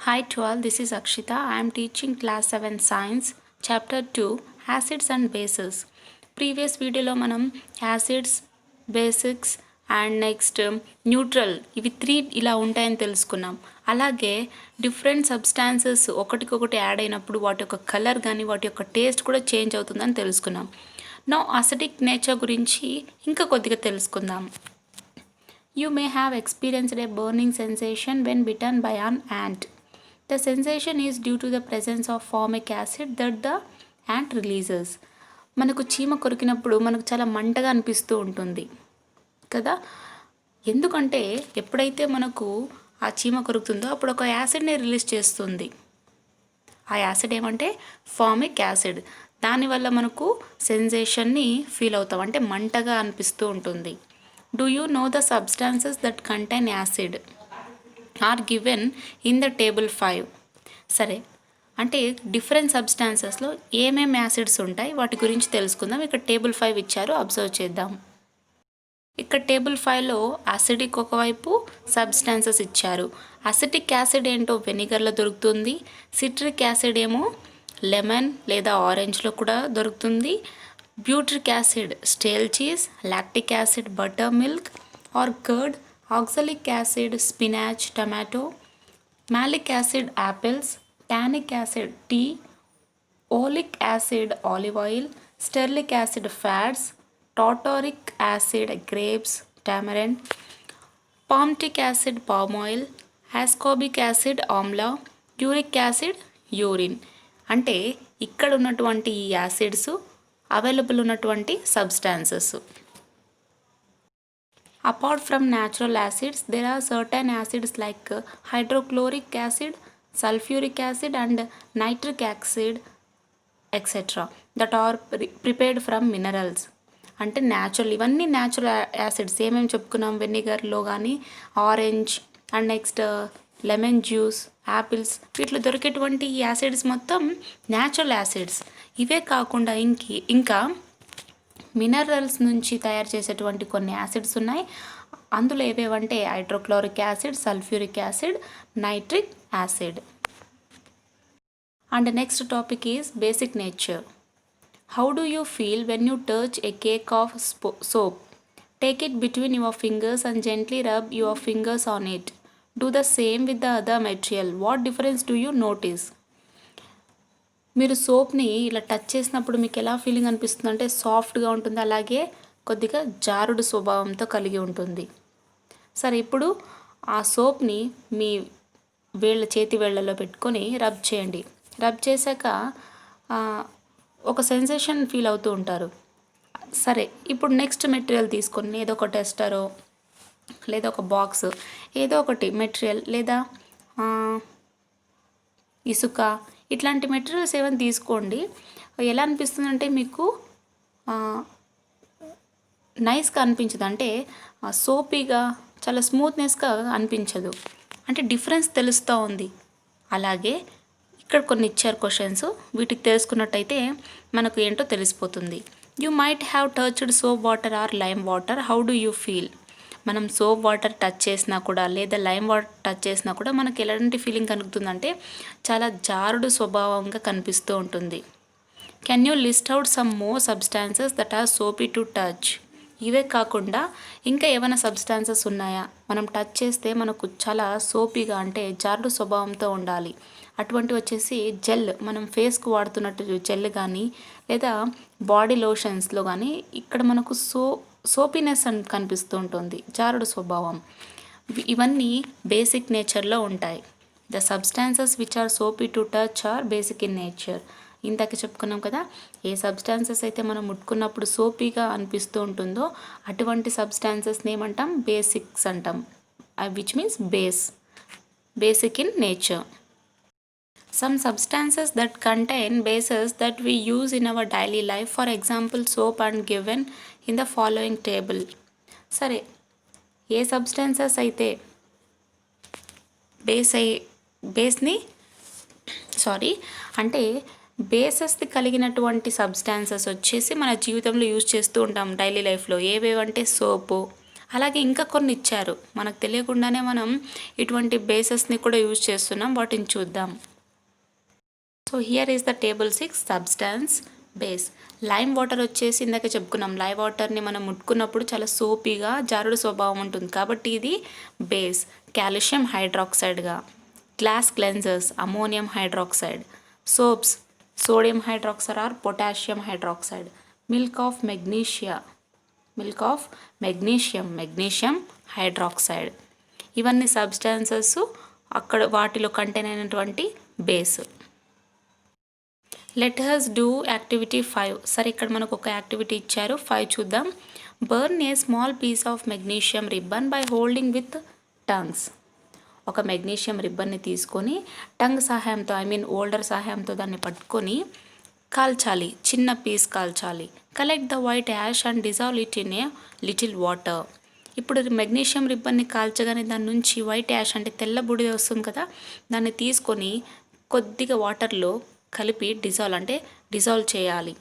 Hi to all, this is Akshita. I am teaching class 7 science chapter 2 acids and bases. Previous వీడియోలో మనం acids basics and next neutral ఇవి 3 ఇలా ఉంటాయని తెలుసుకున్నాం. అలాగే డిఫరెంట్ సబ్స్టాన్సెస్ ఒకటికొకటి యాడ్ అయినప్పుడు వాటి యొక్క కలర్ కానీ వాటి యొక్క టేస్ట్ కూడా చేంజ్ అవుతుందని తెలుసుకున్నాం. నౌ అసిడిక్ నేచర్ గురించి ఇంకా కొద్దిగా తెలుసుకుందాం. You may have experienced a burning sensation when bitten by an ant. The sensation is due to the presence of formic acid that the ant releases. మనకు చీమ కొరికినప్పుడు మనకు చాలా మంటగా అనిపిస్తూ ఉంటుంది కదా. ఎందుకంటే ఎప్పుడైతే మనకు ఆ చీమ కొరుకుతుందో అప్పుడు ఒక యాసిడ్ని రిలీజ్ చేస్తుంది. ఆ యాసిడ్ ఏమంటే ఫార్మిక్ యాసిడ్. దానివల్ల మనకు సెన్సేషన్ని ఫీల్ అవుతాం, అంటే మంటగా అనిపిస్తూ ఉంటుంది. Do you know the substances that contain acid are given in the table 5? సరే, అంటే డిఫరెంట్ సబ్స్టాన్సెస్లో ఏమేమి యాసిడ్స్ ఉంటాయి వాటి గురించి తెలుసుకుందాం. ఇక్కడ టేబుల్ 5 ఇచ్చారు, అబ్జర్వ్ చేద్దాం. ఇక్కడ టేబుల్ 5లో యాసిడిక్ ఒకవైపు సబ్స్టాన్సెస్ ఇచ్చారు. అసిటిక్ యాసిడ్ ఏంటో వెనిగర్లో దొరుకుతుంది. సిట్రిక్ యాసిడ్ ఏమో లెమన్ లేదా ఆరెంజ్లో కూడా దొరుకుతుంది. Butyric acid stale cheese, lactic acid butter milk or curd, oxalic acid spinach tomato, malic acid apples, tannic acid tea, oleic acid olive oil, stearic acid fats, tartaric acid grapes tamarind, palmitic acid palm oil, ascorbic acid amla, uric acid urine. అంటే ఇక్కడ ఉన్నటువంటి ఈ acids available ఉన్నటువంటి substances. Apart from natural acids there are certain acids like hydrochloric acid, sulfuric acid and nitric acid etc. that are prepared from minerals. అంటే natural, ఇవన్నీ natural acids. ఏమేమి చెప్పుకున్నాం, వెనిగర్లో కానీ orange and next lemon juice, apples, వీటిలో దొరికేటువంటి ఈ acids మొత్తం natural acids. ఇవే కాకుండా ఇంకా మినరల్స్ నుంచి తయారు చేసేటువంటి కొన్ని యాసిడ్స్ ఉన్నాయి. అందులో ఏవేవంటే hydrochloric acid, sulphuric acid, nitric acid. And next topic is basic nature. How do you feel when you touch a cake of soap? Take it between your fingers and gently rub your fingers on it. Do the same with the other material. What difference do you notice? మీరు సోప్ని ఇలా touch చేసినప్పుడు మీకు ఎలా feeling అనిపిస్తుంది అంటే సాఫ్ట్గా ఉంటుంది, అలాగే కొద్దిగా జారుడు స్వభావంతో కలిగి ఉంటుంది. సరే, ఇప్పుడు ఆ సోప్ని మీ చేతి వేళ్ళలో పెట్టుకొని రబ్ చేయండి. రబ్ చేశాక ఒక సెన్సేషన్ ఫీల్ అవుతూ ఉంటారు. సరే, ఇప్పుడు నెక్స్ట్ మెటీరియల్ తీసుకొని ఏదో ఒక టెస్టరో లేదా ఒక బాక్స్, ఏదో ఒకటి మెటీరియల్ లేదా ఇసుక, ఇట్లాంటి మెటీరియల్స్ ఏమైనా తీసుకోండి. ఎలా అనిపిస్తుందంటే మీకు నైస్గా అనిపించదు, అంటే సోపీగా చాలా స్మూత్నెస్గా అనిపించదు, అంటే డిఫరెన్స్ తెలుస్తూ ఉంది. అలాగే ఇక్కడ కొన్ని ఇచ్చారు క్వశ్చన్స్, వీటికి తెలుసుకున్నట్టయితే మనకు ఏంటో తెలిసిపోతుంది. You might have touched soap water or lime water, how do you feel? మనం సోప్ వాటర్ టచ్ చేసినా కూడా లేదా లైమ్ వాటర్ టచ్ చేసినా కూడా మనకి ఎలాంటి ఫీలింగ్ కలుగుతుందంటే చాలా జారుడు స్వభావంగా కనిపిస్తూ ఉంటుంది. Can you list out some more substances that are soapy to touch? ఇవే కాకుండా ఇంకా ఏమైనా సబ్స్టాన్సెస్ ఉన్నాయా? మనం టచ్ చేస్తే మనకు చాలా సోపీగా, అంటే జారుడు స్వభావంతో ఉండాలి. అటువంటి వచ్చేసి జెల్, మనం ఫేస్కు వాడుతున్నట్టు జెల్ కానీ లేదా బాడీ లోషన్స్లో కానీ ఇక్కడ మనకు సోపీనెస్ అని కనిపిస్తూ ఉంటుంది, జారుడు స్వభావం. ఇవన్నీ బేసిక్ నేచర్లో ఉంటాయి. The substances which are soapy to touch are basic in nature. ఇందాక చెప్పుకున్నాం కదా, ఏ సబ్స్టాన్సెస్ అయితే మనం ముట్టుకున్నప్పుడు సోపీగా అనిపిస్తూ ఉంటుందో అటువంటి సబ్స్టాన్సెస్ని ఏమంటాం, బేసిక్స్ అంటాం, which means basic in nature. Some substances that contain bases that we use in our daily life, for example soap, and given in the following table. సరే, ఏ సబ్స్టాన్సెస్ అయితే అంటే బేసెస్ని కలిగినటువంటి సబ్స్టాన్సెస్ వచ్చేసి మన జీవితంలో యూజ్ చేస్తూ ఉంటాం డైలీ లైఫ్లో. ఏవేవంటే సోపు, అలాగే ఇంకా కొన్ని ఇచ్చారు, మనకు తెలియకుండానే మనం ఇటువంటి బేసెస్ని కూడా యూజ్ చేస్తున్నాం, వాటిని చూద్దాం. So here is the table 6 substance base. Lime water వచ్చేసి ఇందాక చెప్పుకున్నాం, లైమ్ వాటర్ని మనం ముట్టుకున్నప్పుడు చాలా సోపీగా జారుడు స్వభావం ఉంటుంది కాబట్టి ఇది బేస్. కాల్షియం హైడ్రాక్సైడ్గా, glass cleansers ammonium hydroxide, soaps sodium hydroxide or potassium hydroxide, milk of magnesium hydroxide. ఇవన్నీ సబ్స్టాన్సెస్ అక్కడ వాటిలో కంటైన్ అయినటువంటి base. Let us do activity 5. సరే, ఇక్కడ మనకు ఒక యాక్టివిటీ ఇచ్చారు, 5 చూద్దాం. Burn a small piece of magnesium ribbon by holding with tongs. ఒక మెగ్నీషియం రిబ్బన్ని తీసుకొని టంగ్ సహాయంతో ఓల్డర్ సహాయంతో దాన్ని పట్టుకొని కాల్చాలి, చిన్న పీస్ కాల్చాలి. Collect the white ash and dissolve it in a little water. ఇప్పుడు మెగ్నీషియం రిబ్బన్ని కాల్చగానే దాని నుంచి వైట్ యాష్ అంటే తెల్ల బూడిద వస్తుంది కదా, దాన్ని తీసుకొని కొద్దిగా వాటర్లో కలిపి డిజాల్వ్ చేయాలి.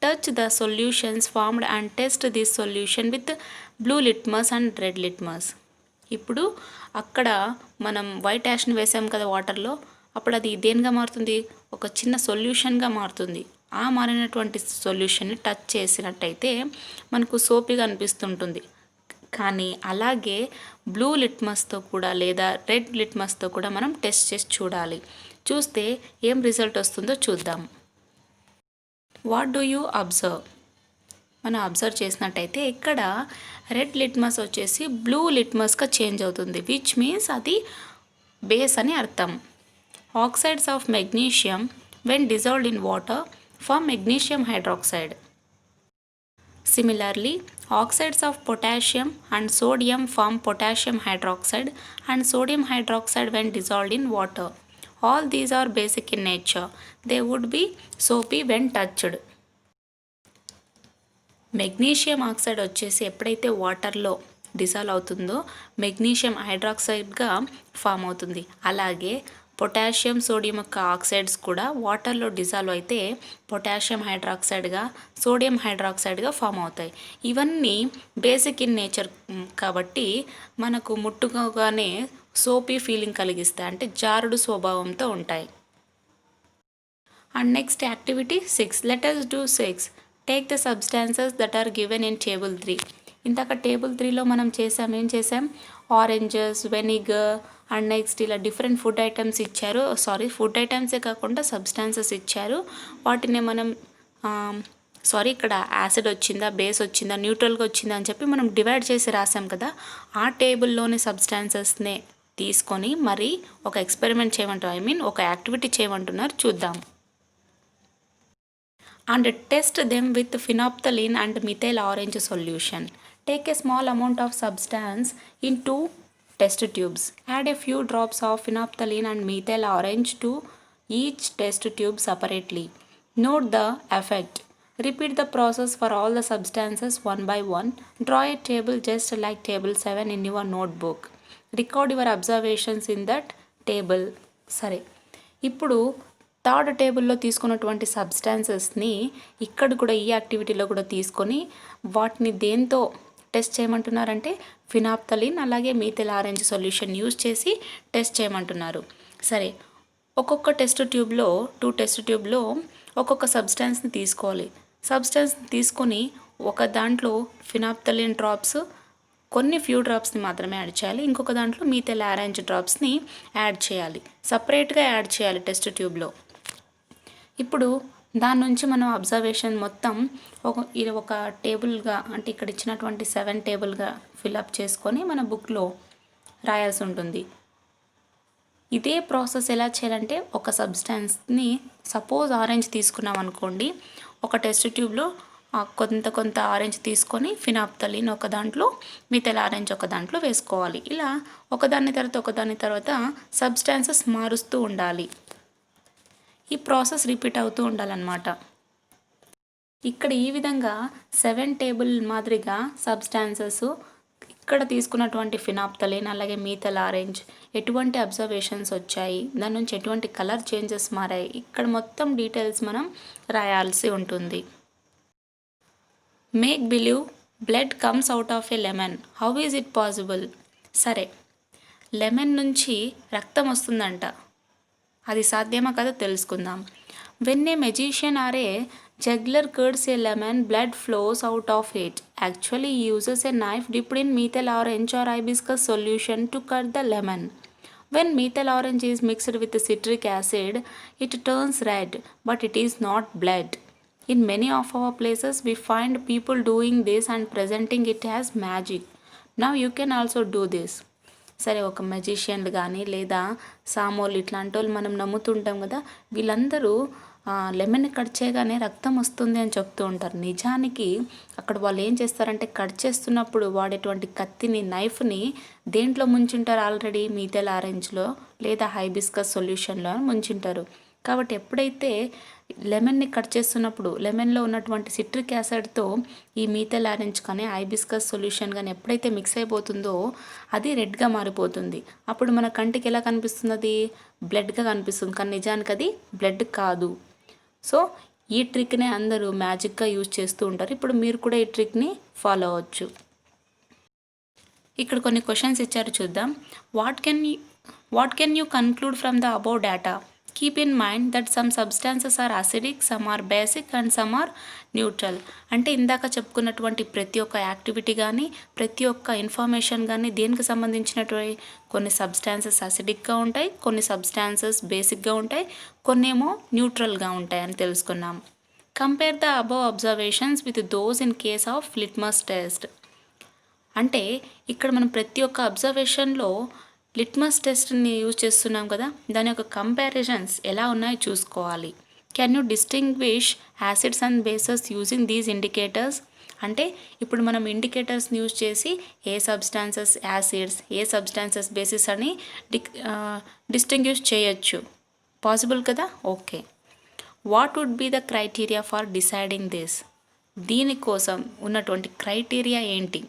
Touch the solutions formed and test this solution with blue litmus and red litmus. ఇప్పుడు అక్కడ మనం వైట్ యాష్ని వేసాం కదా వాటర్లో, అప్పుడు అది దేనిగా మారుతుంది, ఒక చిన్న సొల్యూషన్గా మారుతుంది. ఆ మారినటువంటి సొల్యూషన్ని టచ్ చేసినట్టయితే మనకు సోపీగా అనిపిస్తుంటుంది. కానీ అలాగే బ్లూ లిట్మస్తో కూడా లేదా రెడ్ లిట్మస్తో కూడా మనం టెస్ట్ చేసి చూడాలి. చూస్తే ఏం రిజల్ట్ వస్తుందో చూద్దాం. What do you observe? మనం అబ్జర్వ్ చేసినట్టయితే ఇక్కడ రెడ్ లిట్మస్ వచ్చేసి బ్లూ లిట్మస్గా చేంజ్ అవుతుంది, విచ్ మీన్స్ అది బేస్ అని అర్థం. Oxides of magnesium when dissolved in water form magnesium hydroxide. Similarly, oxides of potassium and sodium form potassium hydroxide and sodium hydroxide when dissolved in water. All these are basic in nature. They would be soapy when touched. Magnesium oxide వచ్చేసి ఎప్పుడైతే వాటర్లో dissolve అవుతుందో magnesium హైడ్రాక్సైడ్గా form అవుతుంది. అలాగే potassium sodium యొక్క oxides కూడా వాటర్లో dissolve అయితే పొటాషియం హైడ్రాక్సైడ్గా సోడియం హైడ్రాక్సైడ్గా ఫామ్ అవుతాయి. ఇవన్నీ బేసిక్ ఇన్ నేచర్ కాబట్టి మనకు ముట్టుకోగానే సోపీ ఫీలింగ్ కలిగిస్తాయి, అంటే జారుడు స్వభావంతో ఉంటాయి. And next activity 6. Let us do 6. Take the substances that are given in table 3. ఇందాక టేబుల్ 3లో మనం ఏం చేసాం, ఆరెంజెస్, వెనిగర్ అండ్ నెక్స్ట్ ఇలా డిఫరెంట్ ఫుడ్ ఐటమ్స్ ఇచ్చారు. ఫుడ్ ఐటమ్సే కాకుండా సబ్స్టాన్సెస్ ఇచ్చారు. వాటిని మనం ఇక్కడ యాసిడ్ వచ్చిందా, బేస్ వచ్చిందా, న్యూట్రల్గా వచ్చిందా అని చెప్పి మనం డివైడ్ చేసి రాసాం కదా, ఆ టేబుల్లోని సబ్స్టాన్సెస్నే తీసుకొని మరి ఒక ఎక్స్పెరిమెంట్ చేయమంటారు, ఒక యాక్టివిటీ చేయమంటున్నారు, చూద్దాం. And test them with phenolphthalein and methyl orange solution. Take a small amount of substance in 2 test tubes. Add a few drops of phenolphthalein and methyl orange to each test tube separately. Note the effect. Repeat the process for all the substances one by one. Draw a table just like table 7 in your notebook. Record your observations in that table. సరే, ఇప్పుడు third టేబుల్లో తీసుకున్నటువంటి సబ్స్టాన్సెస్ని ఇక్కడ కూడా ఈ యాక్టివిటీలో కూడా తీసుకొని వాటిని దేంతో టెస్ట్ చేయమంటున్నారంటే ఫినాప్థలిన్ అలాగే మీథైల్ ఆరెంజ్ సొల్యూషన్ యూజ్ చేసి టెస్ట్ చేయమంటున్నారు. సరే, ఒక్కొక్క టెస్ట్ ట్యూబ్లో 2 టెస్ట్ ట్యూబ్లో ఒక్కొక్క సబ్స్టాన్స్ని తీసుకోవాలి. సబ్స్టాన్స్ని తీసుకొని ఒక దాంట్లో ఫినాప్థలిన్ డ్రాప్స్ కొన్ని ఫ్యూ డ్రాప్స్ని మాత్రమే యాడ్ చేయాలి, ఇంకొక దాంట్లో మీథైల్ ఆరెంజ్ డ్రాప్స్ని యాడ్ చేయాలి, సపరేట్గా యాడ్ చేయాలి టెస్ట్ ట్యూబ్లో. ఇప్పుడు దాని నుంచి మనం అబ్జర్వేషన్ మొత్తం ఇది ఒక టేబుల్గా, అంటే ఇక్కడ ఇచ్చినటువంటి 7 టేబుల్గా ఫిల్అప్ చేసుకొని మన బుక్లో రాయాల్సి ఉంటుంది. ఇదే ప్రాసెస్ ఎలా చేయాలంటే ఒక సబ్స్టాన్స్ని సపోజ్ ఆరెంజ్ తీసుకున్నాం అనుకోండి, ఒక టెస్ట్ ట్యూబ్లో కొంత ఆరెంజ్ తీసుకొని ఫినాప్థలిన్ ఒక దాంట్లో మిథైల్ ఆరెంజ్ ఒక దాంట్లో వేసుకోవాలి. ఇలా ఒకదాని తర్వాత సబ్స్టాన్సెస్ మారుస్తూ ఉండాలి. ఈ ప్రాసెస్ రిపీట్ అవుతూ ఉండాలన్నమాట. ఇక్కడ ఈ విధంగా 7 టేబుల్ మాదిరిగా సబ్స్టాన్సెస్ ఇక్కడ తీసుకున్నటువంటి ఫినాప్థలిన్ అలాగే మీథైల్ ఆరెంజ్ ఎటువంటి అబ్జర్వేషన్స్ వచ్చాయి, దాని నుంచి ఎటువంటి కలర్ చేంజెస్ మారాయి, ఇక్కడ మొత్తం డీటెయిల్స్ మనం రాయాల్సి ఉంటుంది. Make believe blood comes out of a lemon. How is it possible? సరే, లెమన్ నుంచి రక్తం వస్తుందంట. అది సాధ్యమా కదా తెలుసుకుందాం. When a magician or a juggler cuts a lemon, blood flows out of it. Actually, he uses a knife dipped in methyl orange or hibiscus solution to cut the lemon. When methyl orange is mixed with citric acid, it turns red, but it is not blood. In many of our places, we find people doing this and presenting it as magic. Now you can also do this. సరే, ఒక మెజిషియన్లు కానీ లేదా సామోలు ఇట్లాంటి వాళ్ళు మనం నమ్ముతుంటాం కదా, వీళ్ళందరూ lemon cut చేయగానే రక్తం వస్తుంది అని చెప్తూ ఉంటారు. నిజానికి అక్కడ వాళ్ళు ఏం చేస్తారంటే కట్ చేస్తున్నప్పుడు వాడేటువంటి కత్తిని, నైఫ్ని దేంట్లో ముంచుంటారు? ఆల్రెడీ మీథైల్ ఆరెంజ్లో లేదా హైబిస్కస్ సొల్యూషన్లో ముంచుంటారు. కాబట్టి ఎప్పుడైతే లెమన్ని కట్ చేస్తున్నప్పుడు లెమన్లో ఉన్నటువంటి సిట్రిక్ యాసిడ్తో ఈ మీథైల్ ఆరెంజ్ కానీ హైబిస్కస్ సొల్యూషన్ కానీ ఎప్పుడైతే మిక్స్ అయిపోతుందో అది రెడ్గా మారిపోతుంది. అప్పుడు మన కంటికి ఎలా కనిపిస్తుంది? అది బ్లడ్గా కనిపిస్తుంది. కానీ నిజానికి అది బ్లడ్ కాదు. సో ఈ ట్రిక్నే అందరూ మ్యాజిక్గా యూజ్ చేస్తూ ఉంటారు. ఇప్పుడు మీరు కూడా ఈ ట్రిక్ని ఫాలో అవ్వచ్చు. ఇక్కడ కొన్ని క్వశ్చన్స్ ఇచ్చారు, చూద్దాం. What can you conclude from the above data? Keep in mind that some substances are acidic, some are basic and some are neutral. అంటే ఇందాక చెప్పుకున్నటువంటి ప్రతి ఒక్క యాక్టివిటీ కానీ ప్రతి ఒక్క ఇన్ఫర్మేషన్ కానీ దేనికి సంబంధించినటువంటి కొన్ని సబ్స్టాన్సెస్ అసిడిక్గా ఉంటాయి, కొన్ని సబ్స్టాన్సెస్ బేసిక్గా ఉంటాయి, కొన్ని ఏమో న్యూట్రల్గా ఉంటాయి అని తెలుసుకున్నాం. Compare the above observations with those in case of litmus test. అంటే ఇక్కడ మనం ప్రతి ఒక్క అబ్జర్వేషన్లో లిట్మస్ టెస్ట్ని యూజ్ చేస్తున్నాం కదా, దాని యొక్క కంపారిజన్స్ ఎలా ఉన్నాయో చూసుకోవాలి. Can you distinguish acids and bases using these indicators? అంటే ఇప్పుడు మనం ఇండికేటర్స్ని యూజ్ చేసి ఏ సబ్స్టాన్సెస్ యాసిడ్స్, ఏ సబ్స్టాన్సెస్ బేసిస్ అని డిస్టింగ్విష్ చేయొచ్చు. పాసిబుల్ కదా? Okay. What would be the criteria for deciding this? దీనికోసం ఉన్నటువంటి క్రైటీరియా ఏంటి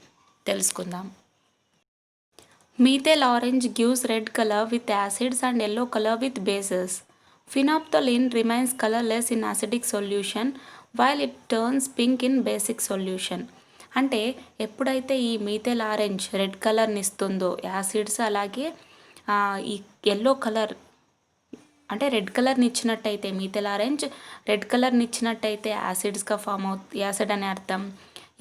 తెలుసుకుందాం. Methyl orange gives red color with acids and yellow color with bases. Phenolphthalein remains colorless in acidic solution while it turns pink in basic solution. అంటే ఎప్పుడైతే ఈ methyl orange red కలర్ని ఇస్తుందో acids, అలాగే ఈ ఎల్లో కలర్ అంటే red కలర్ని ఇచ్చినట్టయితే మీథైల్ ఆరెంజ్ రెడ్ కలర్ని ఇచ్చినట్టయితే యాసిడ్స్గా ఫామ్ యాసిడ్ అనే అర్థం,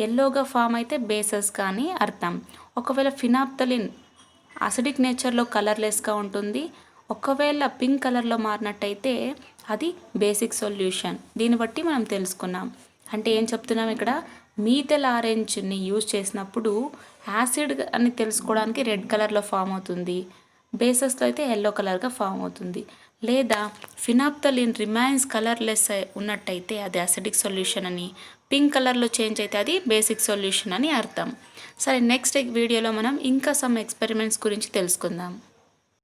ఎల్లోగా ఫామ్ అయితే బేసెస్ కానీ అర్థం. ఒకవేళ ఫినాప్థలిన్ అసిడిక్ నేచర్లో కలర్లెస్గా ఉంటుంది, ఒకవేళ పింక్ కలర్లో మారినట్టయితే అది బేసిక్ సొల్యూషన్. దీన్ని బట్టి మనం తెలుసుకున్నాం. అంటే ఏం చెప్తున్నాం ఇక్కడ? మీథైల్ ఆరెంజ్ని యూజ్ చేసినప్పుడు యాసిడ్ అని తెలుసుకోవడానికి రెడ్ కలర్లో ఫామ్ అవుతుంది, బేసెస్లో అయితే ఎల్లో కలర్గా ఫామ్ అవుతుంది. లేదా ఫినాప్థలిన్ రిమైన్స్ కలర్లెస్ ఉన్నట్టయితే అది అసిడిక్ సొల్యూషన్ అని, పింక్ కలర్లో చేంజ్ అయితే అది బేసిక్ సొల్యూషన్ అని అర్థం. సరే, నెక్స్ట్ వీడియోలో మనం ఇంకా సమ్ ఎక్స్పెరిమెంట్స్ గురించి తెలుసుకుందాం.